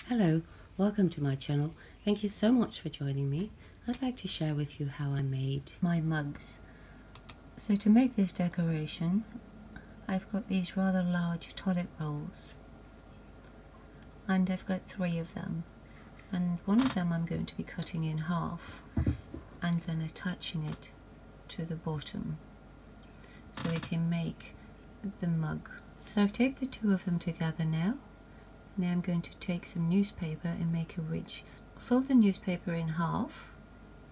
Hello, welcome to my channel. Thank you so much for joining me. I'd like to share with you how I made my mugs. So to make this decoration, I've got these rather large toilet rolls, and I've got 3 of them, and one of them I'm going to be cutting in half and then attaching it to the bottom so we can make the mug. So I've taped the 2 of them together now. Now I'm going to take some newspaper and make a ridge. Fold the newspaper in half,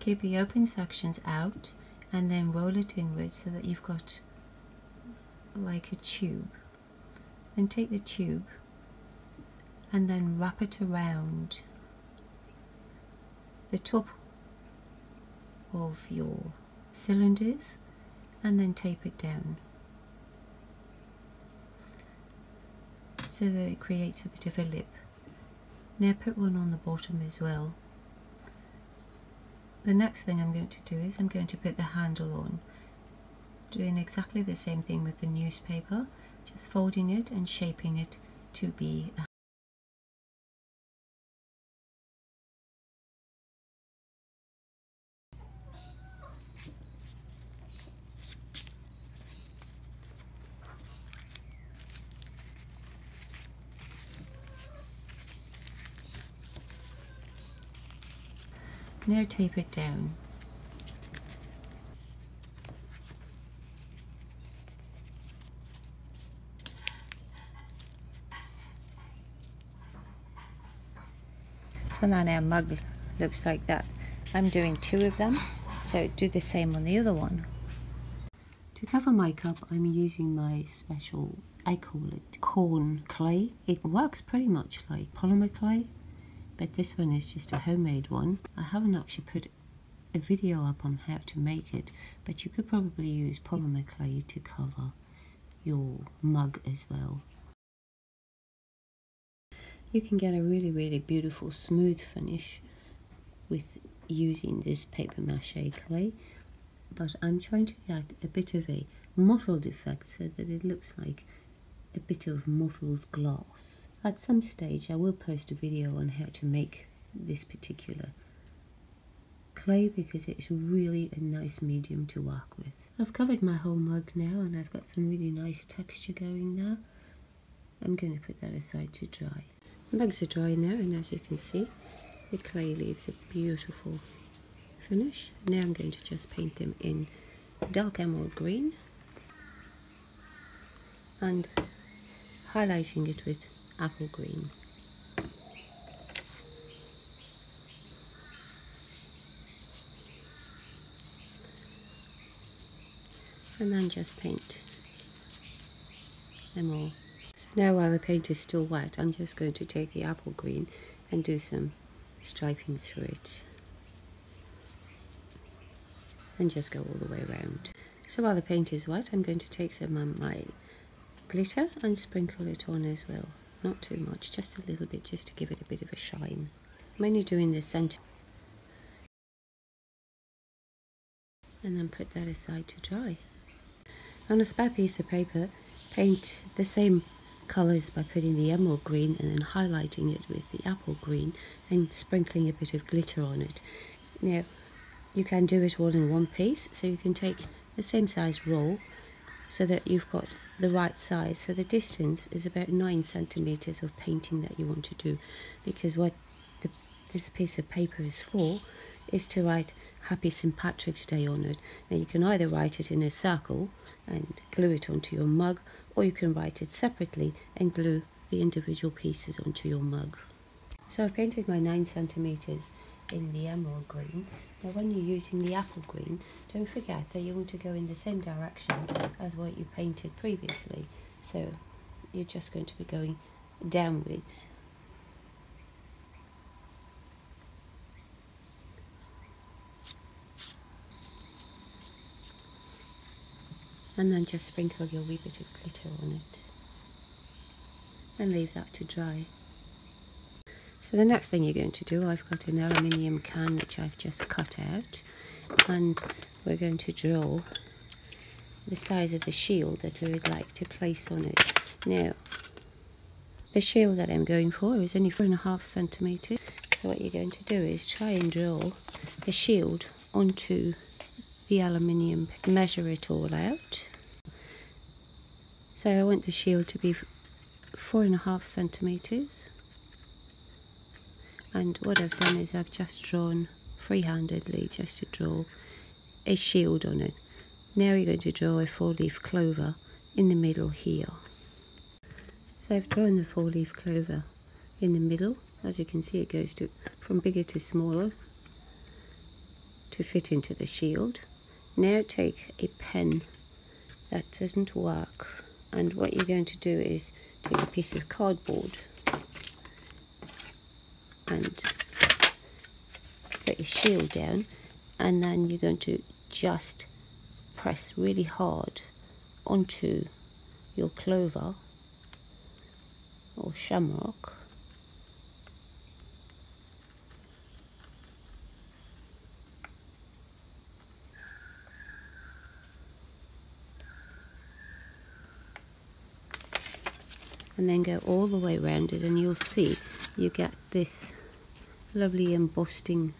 keep the open sections out, and then roll it inwards so that you've got like a tube. Then take the tube and then wrap it around the top of your cylinders and then tape it down, so that it creates a bit of a lip. Now put one on the bottom as well. The next thing I'm going to do is I'm going to put the handle on, doing exactly the same thing with the newspaper, just folding it and shaping it to be a Now tape it down. So now our mug looks like that. I'm doing 2 of them, so do the same on the other one. To cover my cup, I'm using my special, I call it corn clay. It works pretty much like polymer clay, but this one is just a homemade one. I haven't actually put a video up on how to make it, but you could probably use polymer clay to cover your mug as well. You can get a really beautiful smooth finish with using this paper mache clay, but I'm trying to get a bit of a mottled effect so that it looks like a bit of mottled glass. At some stage I will post a video on how to make this particular clay because it's really a nice medium to work with. I've covered my whole mug now and I've got some really nice texture going now. I'm going to put that aside to dry. The mugs are dry now, and as you can see the clay leaves a beautiful finish. Now I'm going to just paint them in dark emerald green and highlighting it with apple green. And then just paint them all. So now while the paint is still wet, I'm just going to take the apple green and do some striping through it and just go all the way around. So while the paint is wet, I'm going to take some of my glitter and sprinkle it on as well. Not too much, just a little bit, just to give it a bit of a shine. I'm only doing the centre. And then put that aside to dry. On a spare piece of paper, paint the same colours by putting the emerald green and then highlighting it with the apple green and sprinkling a bit of glitter on it. Now, you can do it all in one piece, so you can take the same size roll so that you've got the right size. So the distance is about 9 centimeters of painting that you want to do, because what this piece of paper is for is to write Happy St. Patrick's Day on it. Now you can either write it in a circle and glue it onto your mug, or you can write it separately and glue the individual pieces onto your mug. So I've painted my 9 centimeters in the emerald green. Now when you're using the apple green, don't forget that you want to go in the same direction as what you painted previously. So you're just going to be going downwards. And then just sprinkle your wee bit of glitter on it and leave that to dry. So the next thing you're going to do, I've got an aluminium can which I've just cut out, and we're going to draw the size of the shield that we would like to place on it. Now The shield that I'm going for is only 4.5 centimeters. So what you're going to do is try and draw a shield onto the aluminium. Measure it all out. So I want the shield to be 4.5 centimeters. And what I've done is I've just drawn freehandedly just to draw a shield on it. Now you're going to draw a 4-leaf clover in the middle here. So I've drawn the 4-leaf clover in the middle. As you can see, it goes from bigger to smaller to fit into the shield. Now take a pen that doesn't work, and what you're going to do is take a piece of cardboard and put your shield down, and then you're going to just press really hard onto your clover or shamrock, and then go all the way around it, and you'll see you get this lovely embossing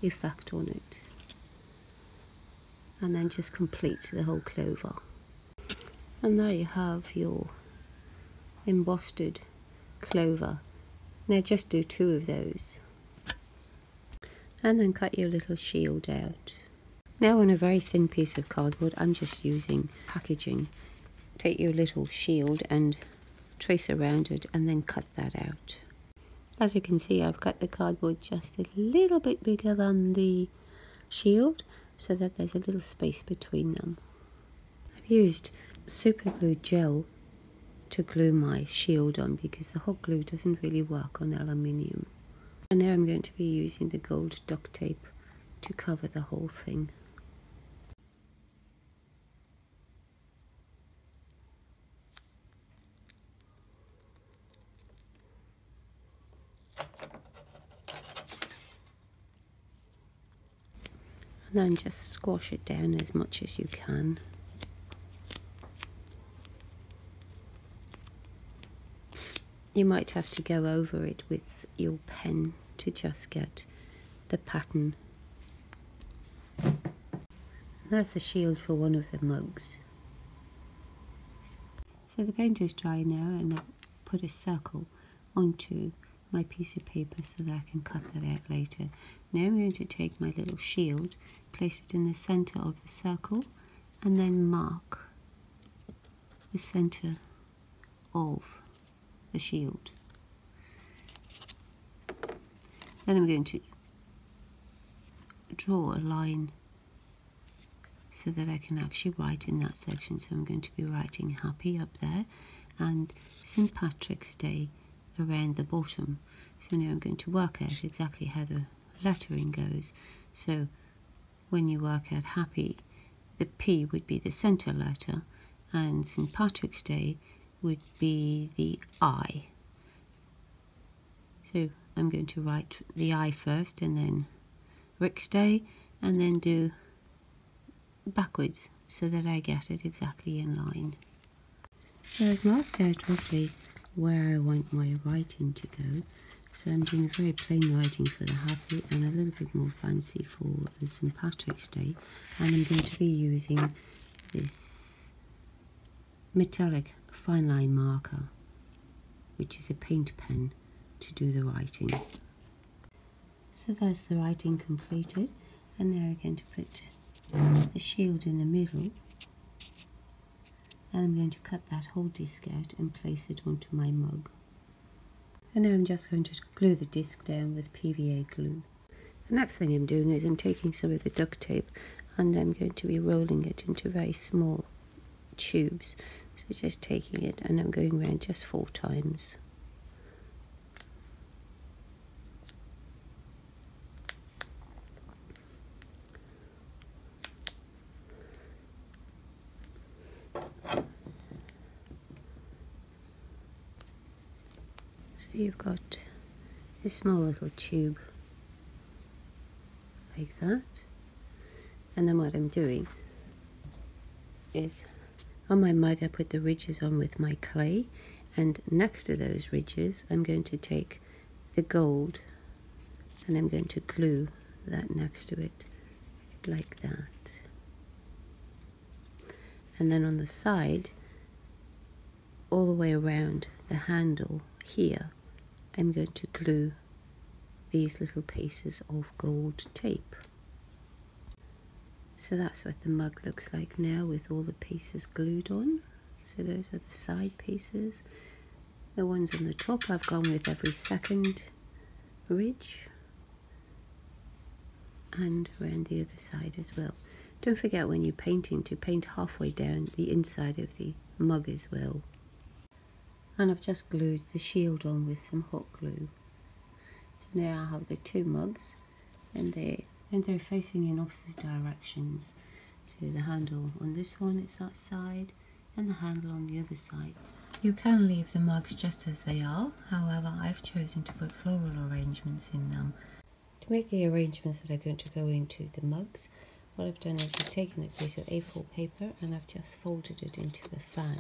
effect on it. And then just complete the whole clover. And there you have your embossed clover. Now just do 2 of those. And then cut your little shield out. Now on a very thin piece of cardboard, I'm just using packaging. Take your little shield and trace around it and then cut that out. As you can see, I've cut the cardboard just a little bit bigger than the shield so that there's a little space between them. I've used super glue gel to glue my shield on because the hot glue doesn't really work on aluminium. And now I'm going to be using the gold duct tape to cover the whole thing. And then just squash it down as much as you can. You might have to go over it with your pen to just get the pattern. And that's the shield for one of the mugs. So the paint is dry now, and I'll put a circle onto my piece of paper so that I can cut that out later. Now I'm going to take my little shield, place it in the center of the circle, and then mark the center of the shield. Then I'm going to draw a line so that I can actually write in that section. So I'm going to be writing happy up there and St. Patrick's Day around the bottom. So now I'm going to work out exactly how the lettering goes. So when you work out happy, the P would be the center letter and St. Patrick's Day would be the I. So I'm going to write the I first and then Rick's Day, and then do backwards so that I get it exactly in line. So I've marked out roughly where I want my writing to go. So I'm doing a very plain writing for the happy and a little bit more fancy for the St. Patrick's Day. And I'm going to be using this metallic fine line marker, which is a paint pen, to do the writing. So there's the writing completed, and now I'm going to put the shield in the middle, and I'm going to cut that whole disc out and place it onto my mug. And now I'm just going to glue the disc down with PVA glue. The next thing I'm doing is I'm taking some of the duct tape and I'm going to be rolling it into very small tubes. So just taking it and I'm going around just 4 times. So you've got a small little tube like that, and then what I'm doing is on my mug I put the ridges on with my clay, And next to those ridges, I'm going to take the gold and I'm going to glue that next to it like that. And then on the side, all the way around the handle here, I'm going to glue these little pieces of gold tape. So that's what the mug looks like now with all the pieces glued on. So those are the side pieces. The ones on the top I've gone with every second ridge, and around the other side as well. Don't forget when you're painting to paint halfway down the inside of the mug as well. And I've just glued the shield on with some hot glue. So now I have the two mugs, and they're facing in opposite directions. So the handle on this one is that side, and the handle on the other side. You can leave the mugs just as they are, however I've chosen to put floral arrangements in them. To make the arrangements that are going to go into the mugs, what I've done is I've taken a piece of A4 paper and I've just folded it into the fan.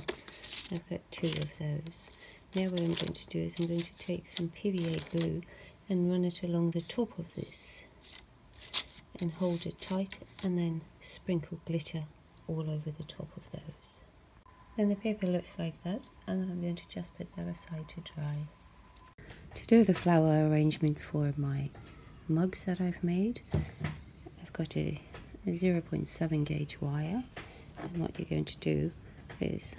I've got two of those. Now what I'm going to do is I'm going to take some PVA glue and run it along the top of this and hold it tight, and then sprinkle glitter all over the top of those. Then the paper looks like that, and then I'm going to just put that aside to dry. To do the flower arrangement for my mugs that I've made, I've got a 0.7 gauge wire, and what you're going to do is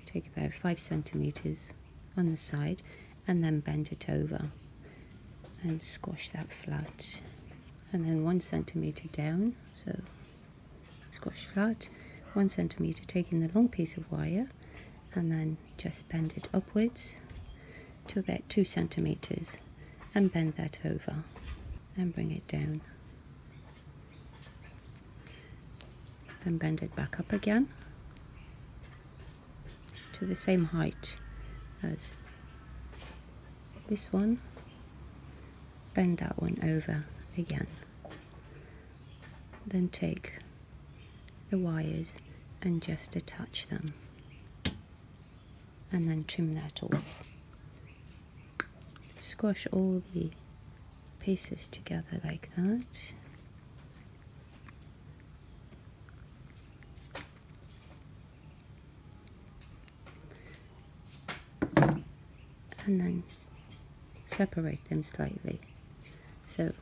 take about 5 centimeters on the side and then bend it over and squash that flat, and then 1 centimeter down, so squash flat, 1 centimeter, taking the long piece of wire and then just bend it upwards to about 2 centimeters and bend that over and bring it down. Then bend it back up again to the same height as this one. Bend that one over again. Then take the wires and just attach them, and then trim that off. Squash all the pieces together like that. And then separate them slightly. So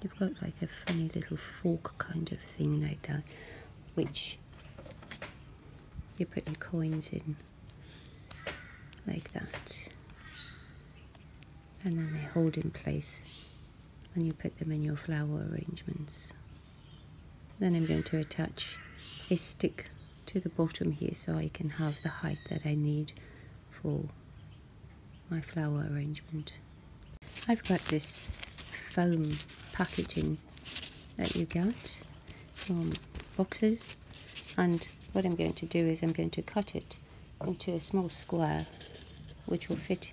you've got like a funny little fork kind of thing like that, which you put your coins in like that, and then they hold in place when you put them in your flower arrangements. Then I'm going to attach a stick to the bottom here so I can have the height that I need for my flower arrangement. I've got this foam packaging that you get from boxes, and what I'm going to do is I'm going to cut it into a small square which will fit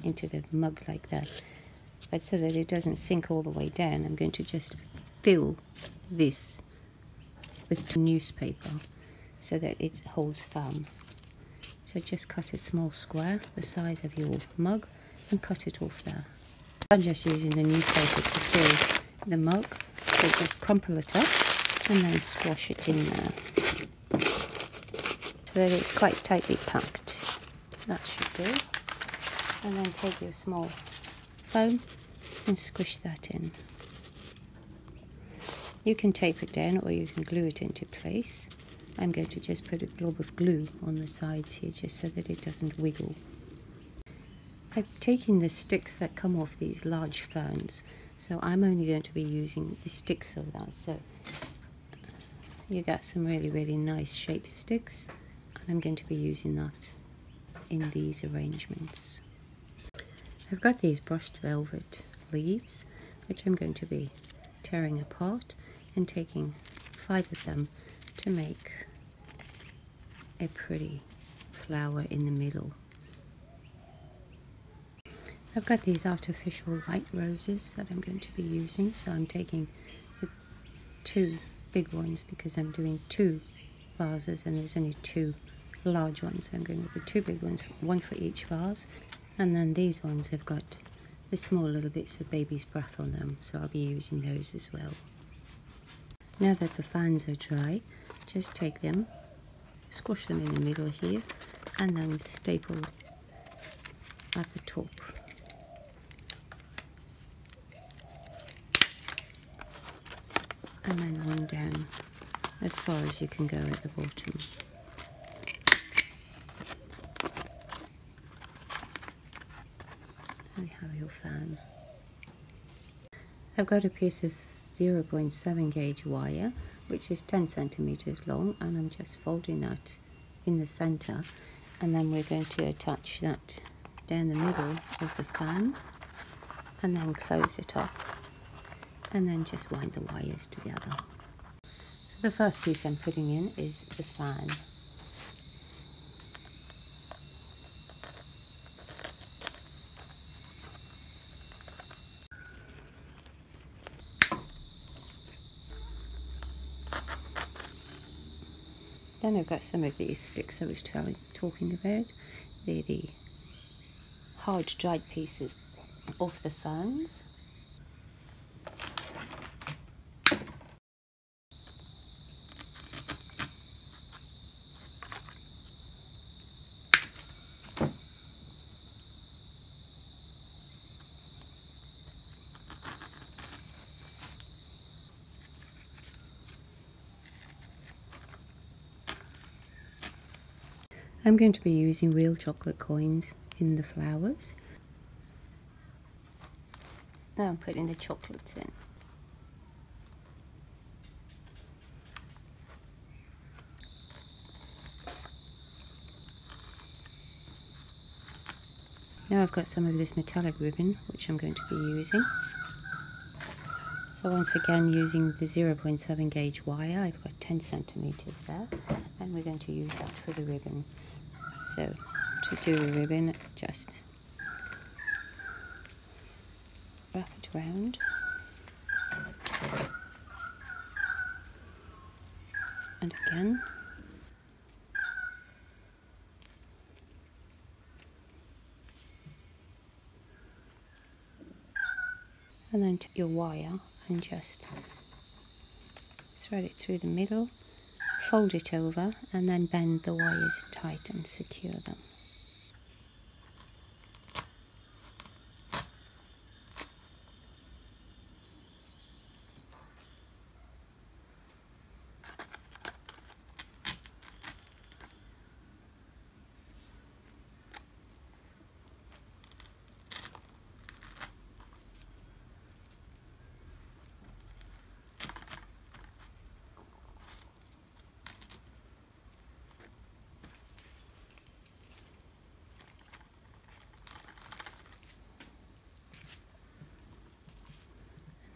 into the mug like that, but so that it doesn't sink all the way down, I'm going to just fill this with newspaper so that it holds firm. So just cut a small square the size of your mug and cut it off there. I'm just using the newspaper to fill the mug, so just crumple it up and then squash it in there so that it's quite tightly packed. That should do. And then take your small foam and squish that in. You can tape it down or you can glue it into place. I'm going to just put a blob of glue on the sides here just so that it doesn't wiggle. I'm taking the sticks that come off these large ferns, so I'm only going to be using the sticks of that. So you got some really nice shaped sticks, and I'm going to be using that in these arrangements. I've got these brushed velvet leaves which I'm going to be tearing apart and taking 5 of them to make a pretty flower in the middle. I've got these artificial white roses that I'm going to be using, so I'm taking the 2 big ones because I'm doing 2 vases and there's only 2 large ones. So I'm going with the 2 big ones, one for each vase. And then these ones have got the small little bits of baby's breath on them, so I'll be using those as well. Now that the fans are dry, just take them, squash them in the middle here, and then staple at the top. And then one down as far as you can go at the bottom. So you have your fan. I've got a piece of 0.7 gauge wire, which is 10 centimeters long, and I'm just folding that in the center, and then we're going to attach that down the middle of the fan, and then close it up, and then just wind the wires together. So the first piece I'm putting in is the fan. Then I've got some of these sticks I was talking about. They're the hard dried pieces of the fans. I'm going to be using real chocolate coins in the flowers. Now I'm putting the chocolates in. Now I've got some of this metallic ribbon, which I'm going to be using. So once again, using the 0.7 gauge wire, I've got 10 centimeters there, and we're going to use that for the ribbon. So to do the ribbon, just wrap it around. And again. And then take your wire and just thread it through the middle, fold it over, and then bend the wires tight and secure them.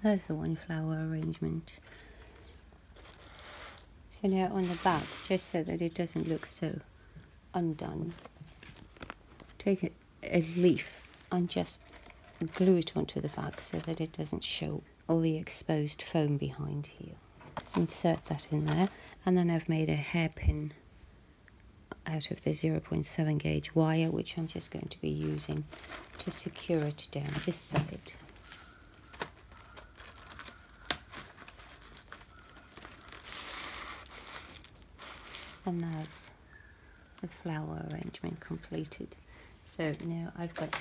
There's the one flower arrangement. So now on the back, just so that it doesn't look so undone, take a leaf and just glue it onto the back so that it doesn't show all the exposed foam behind here. Insert that in there, and then I've made a hairpin out of the 0.7 gauge wire, which I'm just going to be using to secure it down this side. And there's the flower arrangement completed. So now I've got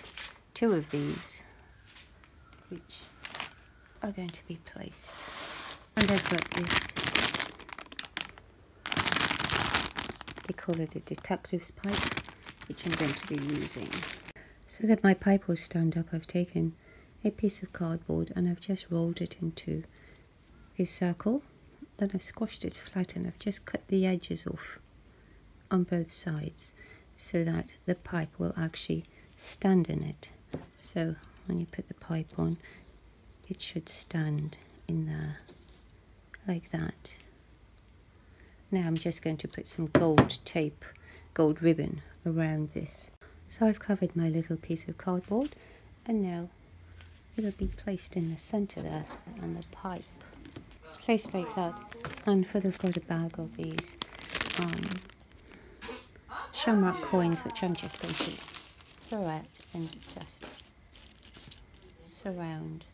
2 of these which are going to be placed. And I've got this, they call it a detective's pipe, which I'm going to be using. So that my pipe will stand up, I've taken a piece of cardboard and I've just rolled it into a circle. Then I've squashed it flat and I've just cut the edges off on both sides so that the pipe will actually stand in it. So when you put the pipe on, it should stand in there like that. Now I'm just going to put some gold tape, gold ribbon around this. So I've covered my little piece of cardboard, and now it'll be placed in the center there, and the pipe placed like that. And for the, I've got a bag of these shamrock coins, which I'm just going to throw out and just surround.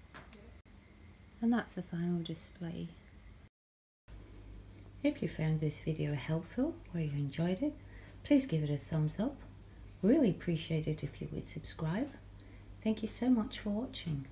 And that's the final display. If you found this video helpful or you enjoyed it, please give it a thumbs up. Really appreciate it if you would subscribe. Thank you so much for watching.